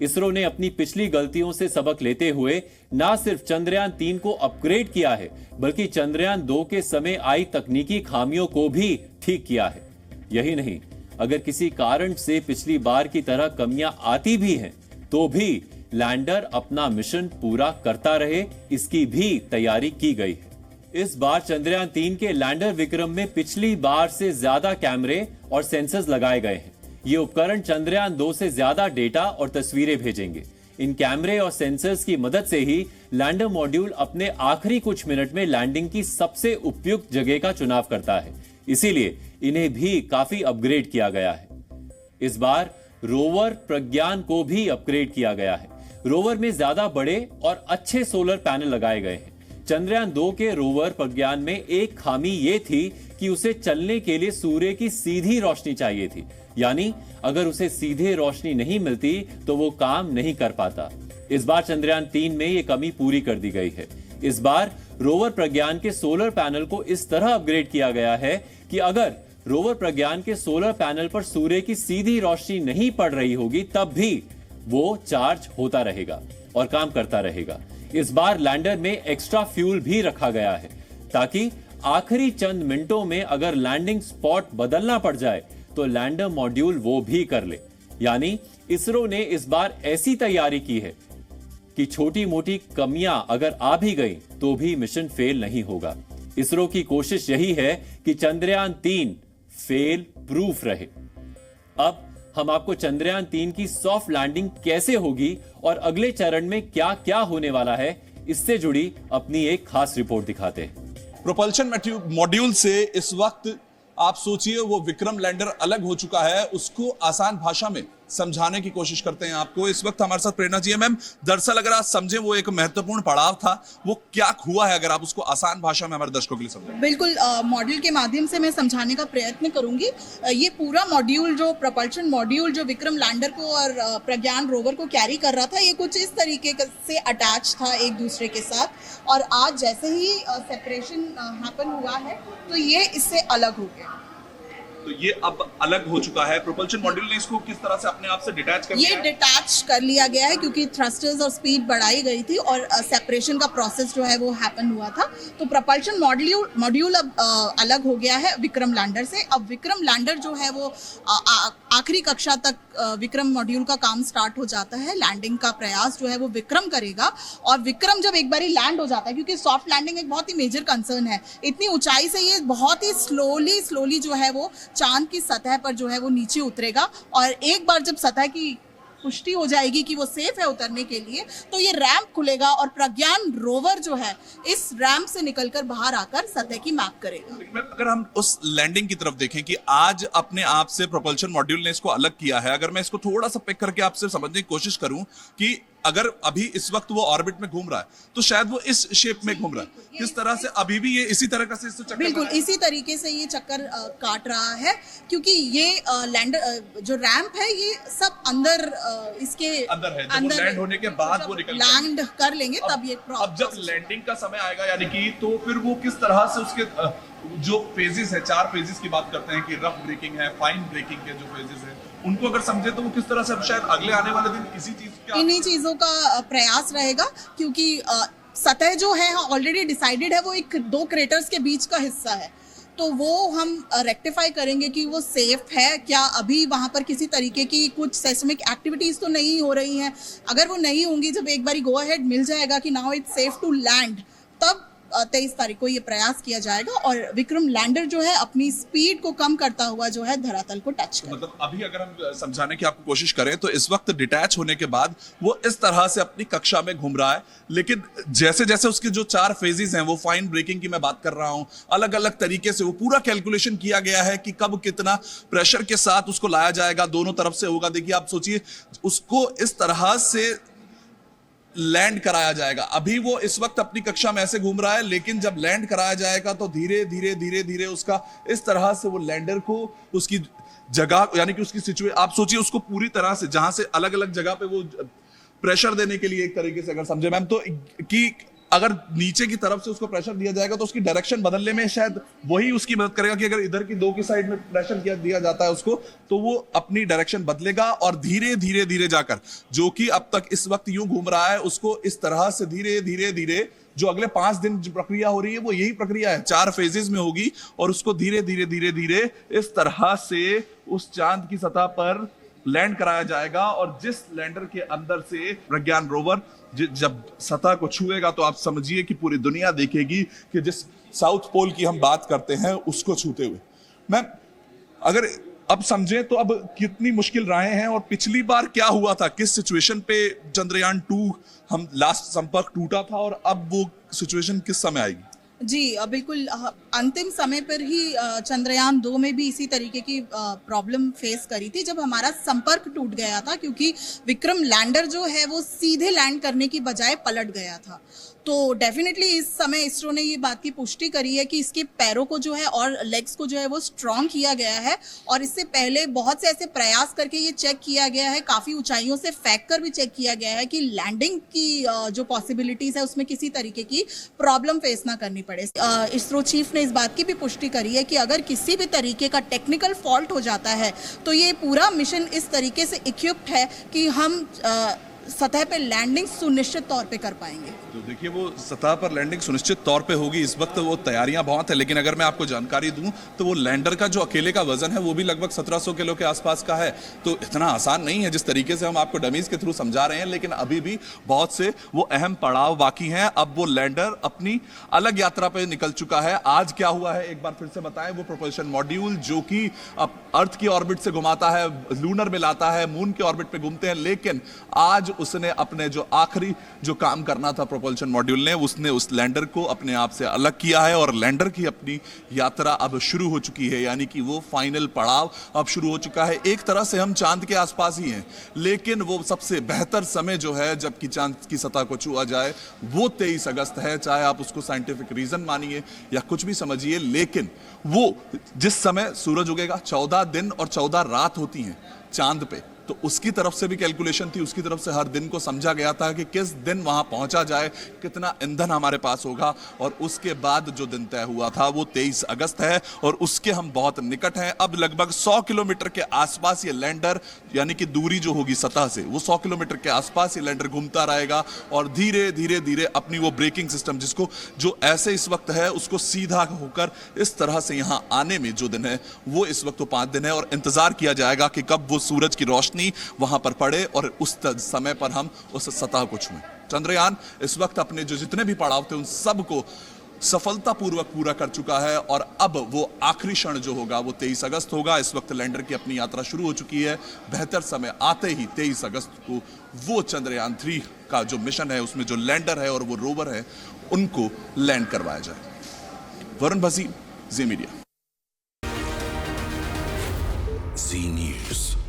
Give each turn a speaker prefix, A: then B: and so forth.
A: इसरो ने अपनी पिछली गलतियों से सबक लेते हुए न सिर्फ चंद्रयान 3 को अपग्रेड किया है, बल्कि चंद्रयान 2 के समय आई तकनीकी खामियों को भी ठीक किया है। यही नहीं, अगर किसी कारण से पिछली बार की तरह कमियां आती भी हैं, तो भी लैंडर अपना मिशन पूरा करता रहे, इसकी भी तैयारी की गई है। इस बार चंद्रयान 3 के लैंडर विक्रम में पिछली बार से ज्यादा कैमरे और सेंसर्स लगाए गए हैं। ये उपकरण चंद्रयान 2 से ज्यादा डेटा और तस्वीरें भेजेंगे। इन कैमरे और सेंसर्स की मदद से ही लैंडर मॉड्यूल अपने आखिरी कुछ मिनट में लैंडिंग की सबसे उपयुक्त जगह का चुनाव करता है। इसीलिए इन्हें भी काफी अपग्रेड किया गया है। इस बार रोवर प्रज्ञान को भी अपग्रेड किया गया है। रोवर में ज्यादा बड़े और अच्छे सोलर पैनल लगाए गए हैं। चंद्रयान 2 के रोवर प्रज्ञान में एक खामी यह थी कि उसे चलने के लिए सूर्य की सीधी रोशनी चाहिए थी, यानी अगर उसे सीधे रोशनी नहीं मिलती तो वो काम नहीं कर पाता। इस बार चंद्रयान 3 में ये कमी पूरी कर दी गई है। इस बार रोवर प्रज्ञान के सोलर पैनल को इस तरह अपग्रेड किया गया है कि अगर रोवर प्रज्ञान के सोलर पैनल पर सूर्य की सीधी रोशनी नहीं पड़ रही होगी, तब भी वो चार्ज होता रहेगा और काम करता रहेगा। इस बार लैंडर में एक्स्ट्रा फ्यूल भी रखा गया है, ताकि आखिरी चंद मिनटों में अगर लैंडिंग स्पॉट बदलना पड़ जाए तो लैंडर मॉड्यूल वो भी कर ले। यानी इसरो ने इस बार ऐसी तैयारी की है कि छोटी मोटी कमियां अगर आ भी गई तो भी मिशन फेल नहीं होगा। इसरो की कोशिश यही है कि चंद्रयान 3 फेल प्रूफ रहे। अब हम आपको चंद्रयान 3 की सॉफ्ट लैंडिंग कैसे होगी और अगले चरण में क्या क्या होने वाला है, इससे जुड़ी अपनी एक खास रिपोर्ट दिखाते हैं।
B: प्रोपल्शन मॉड्यूल से इस वक्त आप सोचिए वो विक्रम लैंडर अलग हो चुका है, उसको आसान भाषा में समझाने की कोशिश करते हैं आपको। इस वक्त हमारे साथ प्रेरणा जी है। मैम, दरअसल अगर आप समझें वो एक महत्वपूर्ण पड़ाव था, वो क्या हुआ है, अगर आप उसको आसान भाषा में हमारे दर्शकों के लिए समझें।
C: बिल्कुल, मॉड्यूल के माध्यम से मैं समझाने का प्रयत्न करूंगी। ये पूरा मॉड्यूल, जो प्रोपल्शन मॉड्यूल जो विक्रम लैंडर को और प्रज्ञान रोवर को कैरी कर रहा था, ये कुछ इस तरीके से अटैच था एक दूसरे के साथ, और आज जैसे ही सेपरेशन हैपन हुआ है तो ये इससे अलग हो गया।
B: तो ये अब अलग हो चुका है। प्रोपल्शन मॉड्यूल ने इसको किस तरह से अपने आप से डिटैच कर लिया है?
C: ये डिटैच कर लिया गया है क्योंकि थ्रस्टर्स और स्पीड बढ़ाई गई थी और सेपरेशन का प्रोसेस जो है वो हैपन हुआ था। तो प्रोपल्शन मॉड्यूल अब अलग हो गया है विक्रम लैंडर से। अब विक्रम लैंडर जो है वो आखिरी कक्षा तक विक्रम मॉड्यूल का काम स्टार्ट हो जाता है। लैंडिंग का प्रयास जो है वो विक्रम करेगा, और विक्रम जब एक बारी लैंड हो जाता है, क्योंकि सॉफ्ट लैंडिंग एक बहुत ही मेजर कंसर्न है, इतनी ऊंचाई से ये बहुत ही स्लोली जो है वो चांद की सतह पर जो है वो नीचे उतरेगा, और एक बार जब सतह की पुष्टि हो जाएगी कि वो सेफ है उतरने के लिए, तो ये रैंप खुलेगा और प्रज्ञान रोवर जो है इस रैंप से निकलकर बाहर आकर सतह की मैप करेगा।
B: अगर हम उस लैंडिंग की तरफ देखें कि आज अपने आप से प्रोपल्शन मॉड्यूल ने इसको अलग किया है, अगर मैं इसको थोड़ा सा पिक करके आपसे समझने की कोशिश करूं कि अगर अभी इस वक्त वो ऑर्बिट में घूम रहा है तो शायद वो इस शेप में घूम रहा है, किस तरह से अभी भी ये इसी तरह से चक्कर,
C: बिल्कुल इसी तरीके से ये चक्कर काट रहा है, क्योंकि ये लैंडर जो रैंप है ये सब अंदर इसके
B: अंदर है। जब लैंड होने के बाद वो निकल
C: लैंड कर लेंगे तब ये
B: अब जब लैंडिंग का समय आएगा, यानी कि तो फिर वो किस तरह से उसके जो फेजेस है, 4 फेजेस की बात करते हैं कि रफ ब्रेकिंग है, फाइन ब्रेकिंग के जो फेजेस है, उनको अगर समझे तो वो किस तरह से शायद अगले आने वाले दिन इन्हीं
C: चीजों का प्रयास रहेगा, क्योंकि सतह जो है ऑलरेडी डिसाइडेड है, वो 2 क्रेटर्स के बीच का हिस्सा है, तो वो हम रेक्टिफाई करेंगे कि वो सेफ है क्या। अभी वहाँ पर किसी तरीके की कुछ सेस्मिक एक्टिविटीज तो नहीं हो रही हैं। अगर वो नहीं होंगी, जब एक बारी गो अहेड मिल जाएगा कि now it's safe to land, तब 23 तारीख को ये प्रयास किया जाएगा और विक्रम लैंडर जो है अपनी स्पीड को कम करता हुआ जो है धरातल को टच करेगा।
B: मतलब अभी अगर हम समझाने की आपको कोशिश करें तो इस वक्त डिटैच होने के बाद वो इस तरह से अपनी कक्षा में घूम रहा है, लेकिन जैसे जैसे उसके जो 4 फेजेस हैं, वो फाइन ब्रेकिंग की मैं बात कर रहा हूं, अलग अलग तरीके से वो पूरा कैलकुलेशन किया गया है कि कब कितना प्रेशर के साथ उसको लाया जाएगा, दोनों तरफ से होगा। देखिए आप सोचिए, उसको इस तरह से लैंड कराया जाएगा। अभी वो इस वक्त अपनी कक्षा में ऐसे घूम रहा है, लेकिन जब लैंड कराया जाएगा तो धीरे धीरे उसका इस तरह से वो लैंडर को उसकी जगह, यानी कि उसकी सिचुएशन, आप सोचिए उसको पूरी तरह से जहां से अलग अलग जगह पे वो प्रेशर देने के लिए, एक तरीके से अगर समझे मैम, तो कि अगर नीचे की तरफ से उसको प्रेशर दिया जाएगा तो उसकी डायरेक्शन बदलने में शायद वही उसकी मदद करेगा कि अगर इधर की 2 की साइड में प्रेशर दिया जाता है उसको, तो वो अपनी डायरेक्शन बदलेगा और धीरे धीरे धीरे जाकर, जो कि अब तक इस वक्त यूं घूम रहा है, उसको इस तरह से धीरे धीरे धीरे जो अगले 5 दिन जो प्रक्रिया हो रही है वो यही प्रक्रिया है, 4 फेजेस में होगी और उसको धीरे धीरे धीरे धीरे इस तरह से उस चांद की सतह पर लैंड कराया जाएगा। और जिस लैंडर के अंदर से प्रज्ञान रोवर जब सतह को छुएगा तो आप समझिए कि पूरी दुनिया देखेगी कि जिस साउथ पोल की हम बात करते हैं उसको छूते हुए। मैं अगर अब समझे तो अब कितनी मुश्किल राहें हैं और पिछली बार क्या हुआ था, किस सिचुएशन पे चंद्रयान 2 हम लास्ट संपर्क टूटा था और अब वो सिचुएशन किस समय आएगी?
C: जी बिल्कुल अंतिम समय पर ही चंद्रयान 2 में भी इसी तरीके की प्रॉब्लम फेस करी थी जब हमारा संपर्क टूट गया था, क्योंकि विक्रम लैंडर जो है वो सीधे लैंड करने की बजाय पलट गया था। तो डेफिनेटली इस समय इसरो ने ये बात की पुष्टि करी है कि इसके पैरों को जो है और लेग्स को जो है वो स्ट्रॉन्ग किया गया है और इससे पहले बहुत से ऐसे प्रयास करके ये चेक किया गया है, काफ़ी ऊंचाइयों से फेंक कर भी चेक किया गया है कि लैंडिंग की जो पॉसिबिलिटीज़ है उसमें किसी तरीके की प्रॉब्लम फेस ना करनी पड़े। इसरो चीफ ने इस बात की भी पुष्टि करी है कि अगर किसी भी तरीके का टेक्निकल फॉल्ट हो जाता है तो ये पूरा मिशन इस तरीके से इक्विप्ड है कि हम सतह पे लैंडिंग सुनिश्चित तौर पे कर पाएंगे।
B: तो देखिए वो सतह पर लैंडिंग सुनिश्चित तौर पे होगी, इस वक्त वो तैयारियां बहुत है, लेकिन अगर मैं आपको जानकारी दूं तो वो लैंडर का जो अकेले का वजन है वो भी लगभग 1700 किलो के आसपास का है। तो इतना आसान नहीं है जिस तरीके से हम आपको डमीज के थ्रू समझा रहे हैं, लेकिन अभी भी बहुत से वो अहम पड़ाव बाकी हैं। अब वो लैंडर अपनी अलग यात्रा पे निकल चुका है। आज क्या हुआ है एक बार फिर से बताएं। वो प्रोपल्शन मॉड्यूल जो कि अब अर्थ की ऑर्बिट से घुमाता है, लूनर में लाता है, मून के ऑर्बिट पे घूमते हैं, लेकिन आज उसने अपने जो आखिरी जो काम करना था प्रोपल्शन मॉड्यूल ने, उसने उस लैंडर को अपने आप से अलग किया है और लैंडर की अपनी यात्रा अब शुरू हो चुकी है, यानी कि वो फाइनल पड़ाव अब शुरू हो चुका है। एक तरह से हम चांद के आसपास ही हैं, लेकिन वो सबसे बेहतर समय जो है जबकि चांद की सतह को छुआ जाए वो 23 अगस्त है। चाहे आप उसको साइंटिफिक रीजन मानिए या कुछ भी समझिए, लेकिन वो जिस समय सूरज उगेगा 14 दिन और 14 रात होती हैं चांद पे, तो उसकी तरफ से भी कैलकुलेशन थी, उसकी तरफ से हर दिन को समझा गया था कि किस दिन वहां पहुंचा जाए, कितना ईंधन हमारे पास होगा, और उसके बाद जो दिन तय हुआ था वो 23 अगस्त है और उसके हम बहुत निकट हैं। अब लगभग 100 किलोमीटर के आसपास ये लैंडर, यानी कि दूरी जो होगी सतह से वो 100 किलोमीटर के आसपास ये लैंडर घूमता रहेगा और धीरे धीरे धीरे अपनी वो ब्रेकिंग सिस्टम जिसको जो ऐसे इस वक्त है उसको सीधा होकर इस तरह से यहां आने में जो दिन है वो इस वक्त तो 5 दिन है और इंतजार किया जाएगा कि कब वो सूरज की रोशनी वहां पर पड़े और उस समय पर हम उस सतह को छुएं। चंद्रयान इस वक्त अपने जो जितने भी पड़ाव थे उन सब को सफलतापूर्वक पूरा कर चुका है और अब वो आखिरी क्षण जो होगा वो 23 अगस्त होगा। इस वक्त लैंडर की अपनी यात्रा शुरू हो चुकी है। बेहतर समय आते ही 23 अगस्त को वो चंद्रयान 3 का जो मिशन है उसमें जो लैंडर है और वो रोवर है उनको लैंड करवाया जाए। वरुण भसीन, जी मीडिया।
D: जी न्यूज़।